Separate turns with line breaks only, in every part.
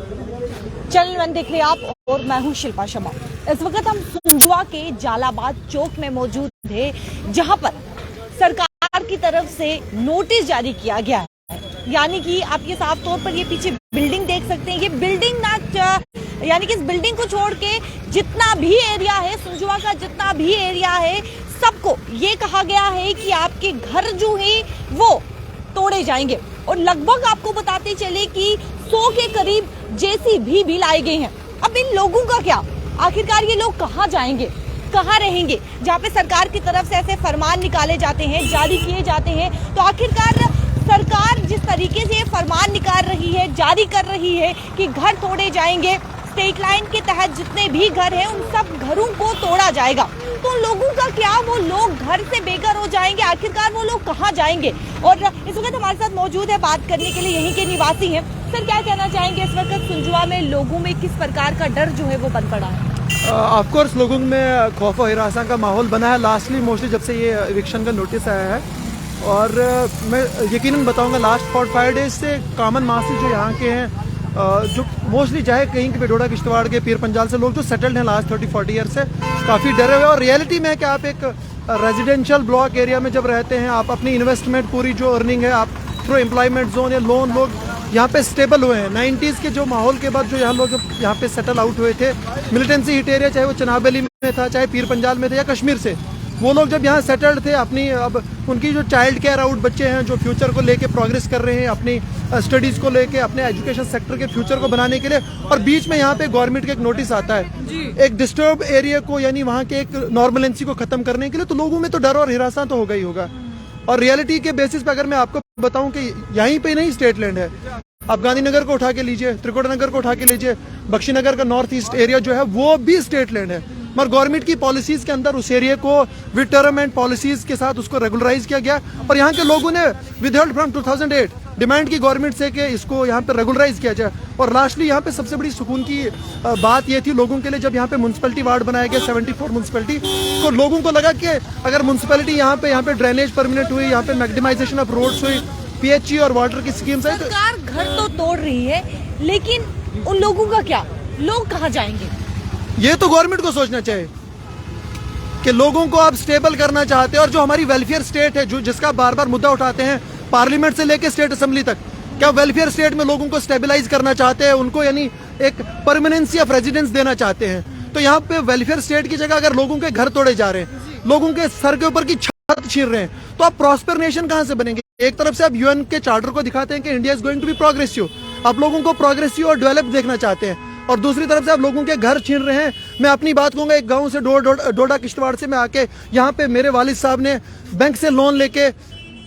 Channel 1 देख रहे आप और मैं हूं शिल्पा शर्मा। इस वक्त हम सुंजुआ के जालाबाद चौक में मौजूद थे, जहां पर सरकार की तरफ से नोटिस जारी किया गया है। यानी कि आप ये साफ तौर पर ये पीछे बिल्डिंग देख सकते हैं। ये बिल्डिंग ना यानी कि इस बिल्डिंग को छोड़ के जितना भी एरिया है, सुंजुआ का जितना भी एरिया है, सबको ये कहा गया है कि आपके घर जो है वो तोड़े जाएंगे। और लगभग आपको बताते चले कि 100 के करीब जेसीबी भी लाए गए हैं। अब इन लोगों का क्या, आखिरकार ये लोग कहाँ जाएंगे, कहाँ रहेंगे? जहाँ पे सरकार की तरफ से ऐसे फरमान निकाले जाते हैं, जारी किए जाते हैं, तो आखिरकार सरकार जिस तरीके से ये फरमान निकाल रही है, जारी कर रही है कि घर तोड़े जाएंगे, स्टेट लाइन के तहत जितने भी घर हैं उन सब घरों को तोड़ा जाएगा, तो लोगों का क्या, वो लोग घर से बेघर हो जाएंगे, आखिरकार वो लोग कहाँ जाएंगे? और इस वक्त हमारे साथ मौजूद है बात करने के लिए यहीं के निवासी हैं। सर, क्या कहना चाहेंगे इस वक्त सुंजुआ में लोगों में किस प्रकार का डर जो है वो बन पड़ा है?
ऑफ कोर्स लोगों में खौफ और हिरासा का माहौल बना है लास्टली मोस्टली जब से ये एविक्शन का नोटिस आया है। और मैं यकीनन बताऊंगा लास्ट 45 डेज से कॉमन मासेस जो यहाँ के हैं, जो मोस्टली चाहे कहीं के बेडोड़ा किश्तवाड़ के पीर पंजाल से लोग जो सेटल्ड हैं लास्ट 30-40 ईयर से, काफ़ी डरे हुए। और रियलिटी में है कि आप एक रेजिडेंशियल ब्लॉक एरिया में जब रहते हैं, आप अपनी इन्वेस्टमेंट पूरी जो अर्निंग है आप थ्रू एम्प्लॉयमेंट जोन या लोन लोग यहाँ पे स्टेबल हुए हैं। 90s के जो माहौल के बाद जो यहाँ लोग यहाँ पे सेटल आउट हुए थे, मिलिटेंसी हिट एरिया चाहे वो चनाबेली में था, चाहे पीर पंजाल में थे या कश्मीर से, वो लोग जब यहाँ सेटल्ड थे, अपनी अब उनकी जो चाइल्ड केयर आउट बच्चे हैं जो फ्यूचर को लेके प्रोग्रेस कर रहे हैं, अपनी स्टडीज़ को लेके, अपने एजुकेशन सेक्टर के फ्यूचर को बनाने के लिए, और बीच में यहाँ पे गवर्नमेंट का एक नोटिस आता है एक डिस्टर्ब एरिया को, यानी वहाँ के एक नॉर्मलेंसी को खत्म करने के लिए, तो लोगों में तो डर और हिरासा तो होगा ही होगा। और रियलिटी के बेसिस पे अगर मैं आपको बताऊं कि यहीं पे नहीं स्टेट लैंड है, आप गांधीनगर को उठा के लीजिए, त्रिकोटा नगर को उठा के लीजिए, बख्शीनगर का नॉर्थ ईस्ट एरिया जो है वो भी स्टेट लैंड है, मगर गवर्नमेंट की पॉलिसीज के अंदर उस एरिया को विद टर्म एंड पॉलिसीज के साथ उसको रेगुलराइज किया गया। और यहाँ के लोगों ने विदहेल्ड फ्रॉम 2008 डिमांड की गवर्नमेंट से कि इसको यहाँ पे रेगुलराइज किया जाए। और लास्टली यहाँ पे सबसे बड़ी सुकून की बात ये थी लोगों के लिए, जब यहाँ पे म्यूनसिपैलिटी वार्ड बनाया गया 74 म्यूनसिपैलिटी, तो लोगों को लगा कि अगर म्यूनसिपैलिटी यहाँ पे ड्रेनेज परमिनेंट हुई, यहाँ पे मैग्नेटाइजेशन ऑफ रोड्स हुई, पीएचई और वाटर की स्कीम्स है,
सरकार घर तो तोड़ रही है, लेकिन उन लोगों का क्या, लोग कहाँ जाएंगे? ये
तो गवर्नमेंट को सोचना चाहिए कि लोगों को आप स्टेबल करना चाहते हैं। और जो हमारी वेलफेयर स्टेट है, जो जिसका बार बार मुद्दा उठाते हैं पार्लियामेंट से लेके स्टेट असेंबली तक, क्या वेलफेयर स्टेट में लोगों को स्टेबलाइज करना चाहते हैं, उनको यानी एक परमानेंसी ऑफ रेजिडेंस देना चाहते हैं? तो यहाँ पे वेलफेयर स्टेट की जगह अगर लोगों के घर तोड़े जा रहे हैं, लोगों के सर के ऊपर की छत छीन रहे हैं, तो आप प्रॉस्पर नेशन कहाँ से बनेंगे? एक तरफ से आप यूएन के चार्टर को दिखाते हैं कि India is going to be progressive, आप लोगों को प्रोग्रेसिव और डेवलप देखना चाहते हैं, और दूसरी तरफ से आप लोगों के घर छीन रहे हैं। मैं अपनी बात कहूंगा, एक गांव से डोडा किश्तवाड़ से मैं आके यहाँ पे मेरे वालिद साहब ने बैंक से लोन लेके,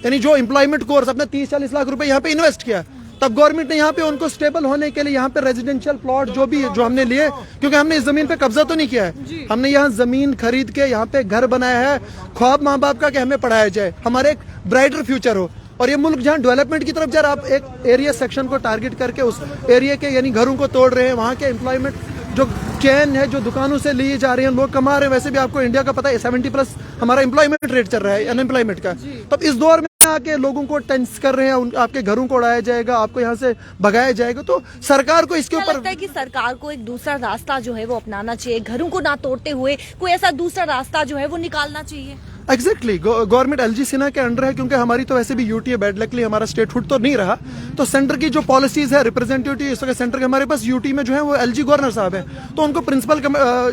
यानी जो एम्प्लॉयमेंट कोर्स अपना 30-40 लाख रुपए यहाँ पे इन्वेस्ट किया, तब गवर्नमेंट ने यहाँ पे उनको स्टेबल होने के लिए यहाँ पे रेजिडेंशियल प्लॉट जो हमने लिए, क्योंकि हमने इस जमीन पे कब्जा तो नहीं किया है, हमने यहाँ जमीन खरीद के यहाँ पे घर बनाया है, ख्वाब माँ बाप का कि हमें पढ़ाया जाए, हमारे एक ब्राइटर फ्यूचर हो। और ये मुल्क जहाँ डेवलपमेंट की तरफ जा रहा है, आप एक एरिया सेक्शन को टारगेट करके उस एरिया के यानी घरों को तोड़ रहे हैं, वहाँ के एम्प्लॉयमेंट जो चैन है, जो दुकानों से लिए जा रहे हैं, लोग कमा रहे हैं। वैसे भी आपको इंडिया का पता है 70+ हमारा एम्प्लॉयमेंट रेट चल रहा है, अनएम्प्लॉयमेंट का। तब इस दौर में आके लोगों को टेंस कर रहे हैं, आपके घरों को उड़ाया जाएगा, आपको यहाँ से भगाया जाएगा, तो सरकार को इसके ऊपर
लगता है कि सरकार को एक दूसरा रास्ता जो है वो अपनाना चाहिए, घरों को ना तोड़ते हुए कोई ऐसा दूसरा रास्ता जो है वो निकालना चाहिए।
एग्जैक्टली गवर्नमेंट एलजी सिन्हा के अंडर है, क्योंकि हमारी तो वैसे भी यूटी है, बैड लकली हमारा स्टेटहुड तो नहीं रहा, तो सेंटर की जो पॉलिसीज है रिप्रेजेंटेटिव इस वक्त सेंटर के हमारे पास यूटी में जो है वो एलजी गवर्नर साहब है, तो उनको प्रिंसिपल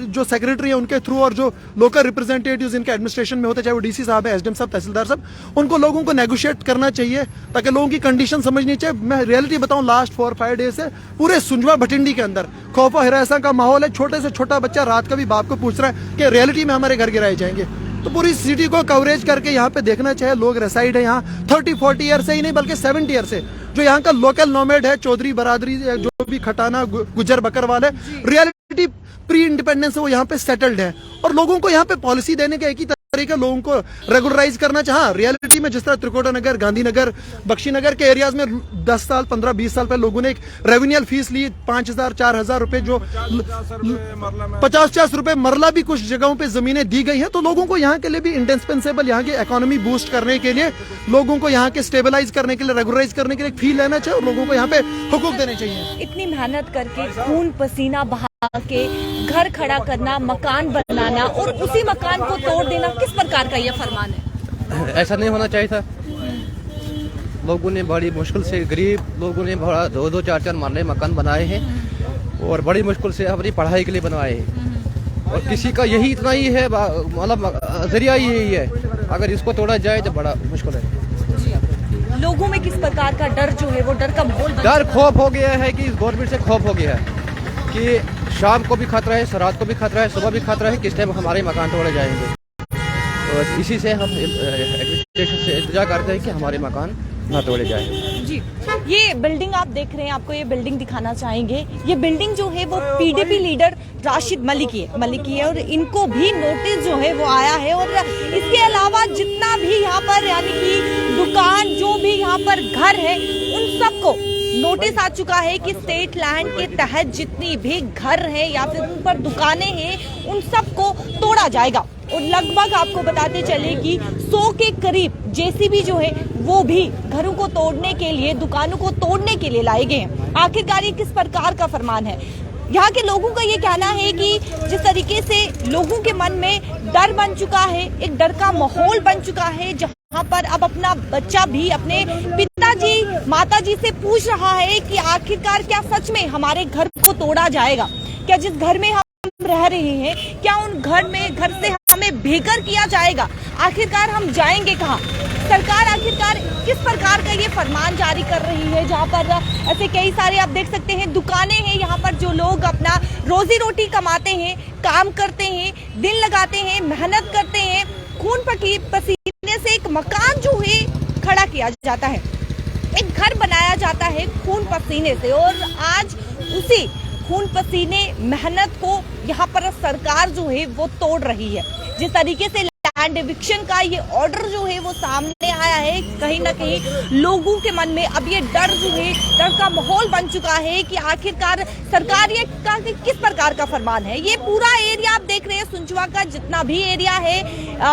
जो सेक्रेटरी है उनके थ्रू, और जो लोकल रिप्रेजेंटेटिव्स इनके एडमिनिस्ट्रेशन में होते, चाहे वो डीसी साहब है, एसडीएम साहब, तहसीलदार साहब, उनको लोगों को नेगोशिएट करना चाहिए ताकि लोगों की कंडीशन समझनी चाहिए। मैं रियलिटी बताऊं, लास्ट 4-5 डेज से पूरे सुंजुआ भटिंडी के अंदर खौफ और हिरासा का माहौल है। छोटे से छोटा बच्चा रात का भी बाप को पूछ रहा है कि रियलिटी में हमारे घर गिराए जाएंगे, तो पूरी सिटी को कवरेज करके यहाँ पे देखना चाहिए। लोग रेसाइड है यहाँ 30-40 ईयर से ही नहीं बल्कि 70 ईयर से, जो यहाँ का लोकल नोमेड है, चौधरी बरादरी जो भी खटाना गुजर बकरवाल है, रियलिटी प्री इंडिपेंडेंस से वो यहाँ पे सेटल्ड है। और लोगों को यहाँ पे पॉलिसी देने का एक ही तरीके लोगों को रेगुलराइज करना चाहा। रियलिटी में जिस तरह त्रिकोटा नगर, गांधीनगर, बख्शीनगर के एरियाज में 10 साल 15-20 साल पहले लोगों ने एक रेवेन्यूअल फीस ली 5,000-4,000 रुपए, जो 50-50 रुपए मरला भी कुछ जगहों पे जमीनें दी गई हैं। तो लोगों को यहाँ के लिए भी इंडिस्पेंसेबल, यहाँ की इकोनॉमी बूस्ट करने के लिए, लोगों को यहाँ के स्टेबलाइज करने के लिए, रेगुलराइज करने के लिए फी लेना चाहिए और लोगों को यहाँ पे हुकूक देने चाहिए।
इतनी मेहनत करके खून पसीना बहा के घर खड़ा करना, मकान बनाना और उसी मकान को तोड़ देना, किस प्रकार का ये फरमान है?
ऐसा नहीं होना चाहिए था। लोगों ने बड़ी मुश्किल से, गरीब लोगों ने बड़ा 2-2, 4-4 मरले मकान बनाए हैं और बड़ी मुश्किल से अपनी पढ़ाई के लिए बनवाए हैं। और किसी का यही इतना ही है, मतलब जरिया यही है। अगर इसको तोड़ा जाए तो बड़ा मुश्किल है।
लोगों में किस प्रकार का डर जो है, वो डर का माहौल,
डर खौफ हो गया है कि इस गवर्नमेंट से खौफ हो गया है कि शाम को भी खतरा है, रात को भी खतरा है, सुबह भी खतरा है, किस टाइम हमारे मकान तोड़े जाएंगे। और इसी से हम एडमिनिस्ट्रेशन से इंतजार करते हैं कि हमारे मकान ना तोड़े जाए।
जी, ये बिल्डिंग आप देख रहे हैं, आपको ये बिल्डिंग दिखाना चाहेंगे। ये बिल्डिंग जो है वो पीडीपी लीडर राशिद मलिकी है और इनको भी नोटिस जो है वो आया है। और इसके अलावा जितना भी यहाँ पर यानी कि दुकान, जो भी यहाँ पर घर है, उन सबको नोटिस आ चुका है कि स्टेट लैंड के तहत जितनी भी घर है या फिर उन पर दुकानें हैं, उन सबको तोड़ा जाएगा। और लगभग आपको बताते चले कि 100 के करीब जेसीबी जो है वो भी घरों को तोड़ने के लिए, दुकानों को तोड़ने के लिए लाए गए हैं। आखिरकार ये किस प्रकार का फरमान है? यहाँ के लोगों का ये कहना है कि जिस तरीके से लोगों के मन में डर बन चुका है, एक डर का माहौल बन चुका है, जहाँ पर अब अपना बच्चा भी अपने पिताजी माताजी से पूछ रहा है कि आखिरकार क्या सच में हमारे घर को तोड़ा जाएगा? क्या जिस घर में हम रह रहे हैं, क्या उन घर से हमें बेघर किया जाएगा? आखिरकार हम जाएंगे कहाँ? सरकार आखिरकार किस प्रकार का ये फरमान जारी कर रही है, जहाँ पर ऐसे कई सारे आप देख सकते हैं दुकानें हैं, यहाँ पर जो लोग अपना रोजी रोटी कमाते हैं, काम करते हैं, दिन लगाते हैं, मेहनत करते हैं, खून पसीने से एक मकान जो है खड़ा किया जाता है, एक घर बनाया जाता है खून पसीने से। और आज उसी खून पसीने मेहनत को यहाँ पर सरकार जो है वो तोड़ रही है। जिस तरीके से लैंड एविक्शन का ये ऑर्डर जो है वो सामने आया है, कहीं ना कहीं लोगों के मन में अब ये डर जो है, डर का माहौल बन चुका है कि आखिरकार सरकार ये किस प्रकार का फरमान है। ये पूरा एरिया आप देख रहे हैं, सुंजवा का जितना भी एरिया है,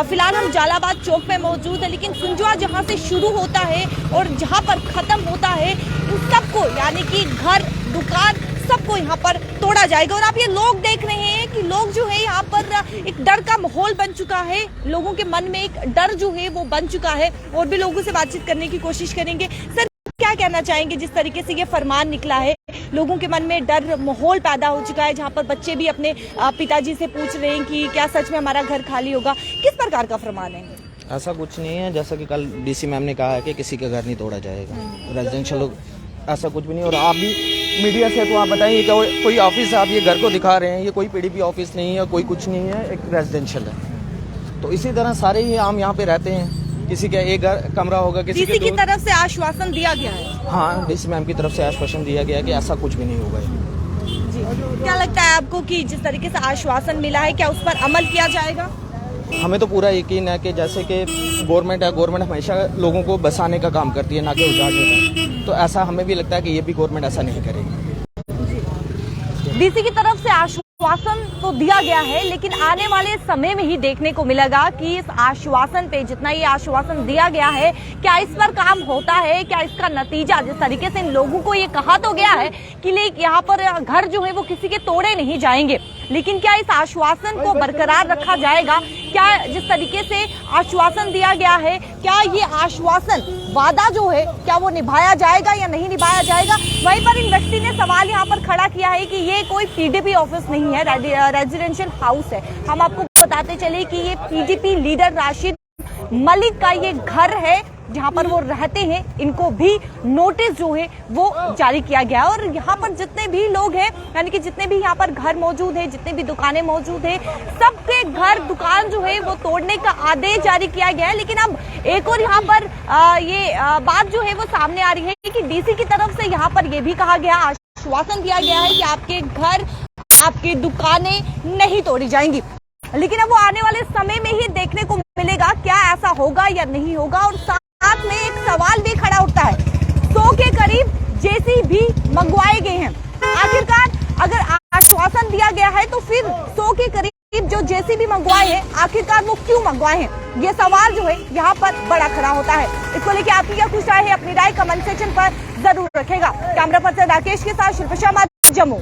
फिलहाल हम जालाबाद चौक में मौजूद है, लेकिन सुंजवा जहाँ से शुरू होता है और जहाँ पर खत्म होता है, उन सबको यानी कि घर, दुकान, सबको यहाँ पर तोड़ा जाएगा। और आप ये लोग देख रहे हैं कि लोग जो है यहाँ पर एक डर का माहौल बन चुका है, लोगों के मन में एक डर जो है वो बन चुका है। और भी लोगों से बातचीत करने की कोशिश करेंगे। सर, क्या कहना चाहेंगे जिस तरीके से ये फरमान निकला है, लोगों के मन में डर माहौल पैदा हो चुका है, जहाँ पर बच्चे भी अपने पिताजी से पूछ रहे हैं कि क्या सच में हमारा घर खाली होगा? किस प्रकार का फरमान है?
ऐसा कुछ नहीं है, जैसा कि कल डीसी मैम ने कहा है कि किसी का घर नहीं तोड़ा जाएगा, रेजिडेंशियल लोग, ऐसा कुछ भी नहीं। और आप भी मीडिया से तो आप बताइए क्या कोई ऑफिस आप ये घर को दिखा रहे हैं, ये कोई पीडीपी ऑफिस नहीं है, कोई कुछ नहीं है, एक रेजिडेंशियल है। तो इसी तरह सारे ही हम यहाँ पे रहते हैं, किसी का एक घर कमरा होगा, किसी
डीसी की तरफ से आश्वासन दिया गया है।
हाँ, डीसी मैम की तरफ से आश्वासन दिया गया कि ऐसा कुछ भी नहीं होगा।
जी, क्या लगता है आपको कि जिस तरीके से आश्वासन मिला है, क्या उस पर अमल किया जाएगा?
हमें तो पूरा यकीन है कि जैसे कि गवर्नमेंट है, गवर्नमेंट हमेशा लोगों को बसाने का काम करती है, ना कि उजाड़ने का। तो ऐसा हमें भी लगता है कि ये भी गवर्नमेंट ऐसा नहीं करेगी।
डीसी की तरफ से आश्वासन तो दिया गया है, लेकिन आने वाले समय में ही देखने को मिलेगा कि इस आश्वासन पे, जितना ये आश्वासन दिया गया है, क्या इस पर काम होता है, क्या इसका नतीजा, जिस तरीके से इन लोगों को ये कहा तो गया है कि यहाँ पर घर जो है वो किसी के तोड़े नहीं जाएंगे, लेकिन क्या इस आश्वासन को बरकरार रखा जाएगा? क्या जिस तरीके से आश्वासन दिया गया है, क्या ये आश्वासन, वादा जो है, क्या वो निभाया जाएगा या नहीं निभाया जाएगा? वहीं पर इन व्यक्ति ने सवाल यहाँ पर खड़ा किया है कि ये कोई पीडीपी ऑफिस नहीं है, रेजिडेंशियल हाउस है। हम आपको बताते चले कि ये पीडीपी लीडर राशिद मलिक का ये घर है, जहां पर वो रहते हैं। इनको भी नोटिस जो है वो जारी किया गया है। और यहाँ पर जितने भी लोग हैं, यानी कि जितने भी यहाँ पर घर मौजूद है, जितने भी दुकानें मौजूद है, सबके घर, दुकान जो है वो तोड़ने का आदेश जारी किया गया है। लेकिन अब एक और यहाँ पर बात जो है वो सामने आ रही है कि डीसी की तरफ से यहाँ पर ये भी कहा गया, आश्वासन दिया गया है कि आपके घर, आपकी दुकानें नहीं तोड़ी जाएंगी। लेकिन अब वो आने वाले समय में ही देखने को मिलेगा क्या ऐसा होगा या नहीं होगा। और साथ में एक सवाल भी खड़ा उठता है, 100 के करीब जेसीबी मंगवाए गए हैं। आखिरकार अगर आश्वासन दिया गया है तो फिर 100 के करीब जो जेसीबी मंगवाए हैं आखिरकार वो क्यों मंगवाए हैं, ये सवाल जो है यहाँ पर बड़ा खड़ा होता है। इसको लेकर आपकी क्या कुछ राय है, अपनी राय कमेंट सेक्शन पर जरूर रखेगा। कैमरा पर्सन राकेश के साथ शिल्पा शर्मा, जम्मू।